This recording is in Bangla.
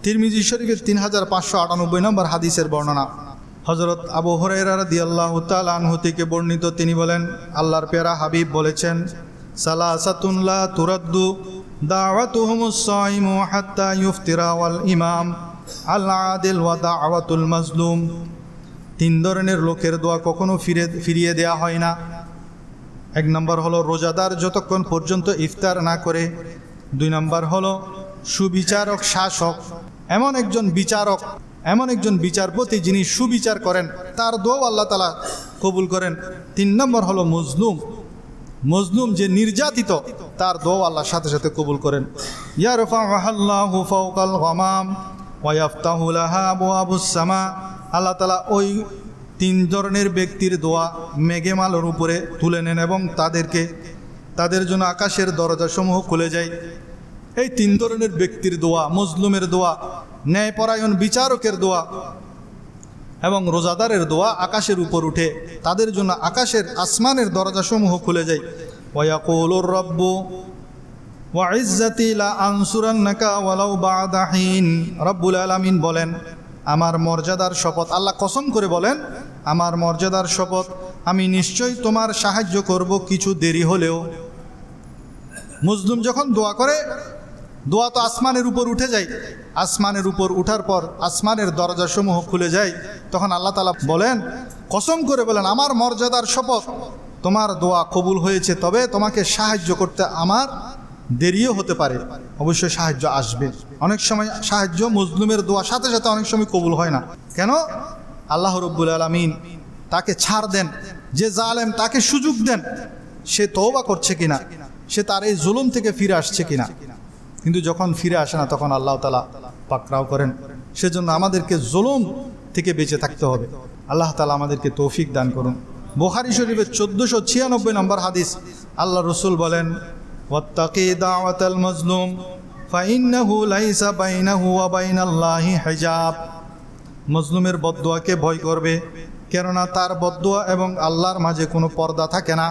তিরমিজি শরীফের 3598 নম্বর হাদিসের বর্ণনা। হযরত আবু হুরায়রা রাদিয়াল্লাহু তাআলা আনহু থেকে বর্ণিত, তিনি বলেন, আল্লাহর পেয়ারা হাবিব বলেছেন, সালাসাতুন লা তুরাদ্দু দাওয়াতুহুমুস সাইমু হাত্তা ইফতিরা ওয়াল ইমাম আল আদিল ওয়া দাওয়াতুল মাজলুম। তিন ধরনের লোকের দোয়া কখনো ফিরিয়ে দেয়া হয় না। এক নম্বর হলো রোজাদার যতক্ষণ পর্যন্ত ইফতার না করে। দুই নম্বর হলো সুবিচারক শাসক, এমন একজন বিচারপতি যিনি সুবিচার করেন, তার দোয়া আল্লাহ তাআলা কবুল করেন। তিন নম্বর হলো মজলুম যে নির্যাতিত, তার দোয়া আল্লাহ সাথে সাথে কবুল করেন। ইয়ারফাউহুল্লাহু ফাওকাল গামাম ওয়া ইয়াফতাহু লাহা আবওয়াবুস সামা। আল্লাহ তাআলা ওই তিন ধরনের ব্যক্তির দোয়া মেঘমালার উপরে তুলে নেন এবং তাদের জন্য আকাশের দরজাসমূহ খুলে যায়। এই তিন ধরনের ব্যক্তির দোয়া, মজলুমের দোয়া, ন্যায়পরায়ণ বিচারকের দোয়া এবং রোজাদারের দোয়া আকাশের উপর উঠে, তাদের জন্য আকাশের আসমানের দরজাসমূহ খুলে যায়। ওয়ায়াকুলুর রাব্বু ওয়া ইজ্জাতি লা আনসুরান্নাকা ওয়ালাউ বা'দা হিন। রব্বুল আলামিন বলেন, আমার মর্যাদার শপথ, আল্লাহ কসম করে বলেন, আমার মর্যাদার শপথ, আমি নিশ্চয়ই তোমার সাহায্য করব কিছু দেরি হলেও। মজলুম যখন দোয়া করে, দোয়া তো আসমানের উপর উঠে যায়, আসমানের উপর উঠার পর আসমানের দরজাসমূহ খুলে যায়, তখন আল্লাহ তাআলা বলেন, কসম করে বলেন, আমার মর্যাদার শপথ, তোমার দোয়া কবুল হয়েছে, তবে তোমাকে সাহায্য করতে আমার দেরিও হতে পারে, অবশ্যই সাহায্য আসবে। অনেক সময় সাহায্য মজলুমের দোয়া সাথে সাথে অনেক সময় কবুল হয় না। কেন? আল্লাহ রাব্বুল আলামিন তাকে ছাড় দেন, যে জালেম তাকে সুযোগ দেন, সে তওবা করছে কিনা, সে তার এই জুলুম থেকে ফিরে আসছে কিনা। কিন্তু যখন ফিরে আসে না, তখন আল্লাহ তাআলা পাকড়াও করেন। সেজন্য আমাদেরকে জুলুম থেকে বেঁচে থাকতে হবে। আল্লাহ তাআলা আমাদেরকে তৌফিক দান করুন। বুখারী শরীফের 1496 নম্বর হাদিস, আল্লাহ রাসূল বলেন, ওয়াত্তাকি দাওয়াতাল মাজলুম ফাইন্নাহু লাইসা বাইনাহু ওয়া বাইনাল্লাহি হিজাব। মজলুমের বদদোয়াকে ভয় করবে, কেননা তার বদদোয়া এবং আল্লাহর মাঝে কোনো পর্দা থাকে না।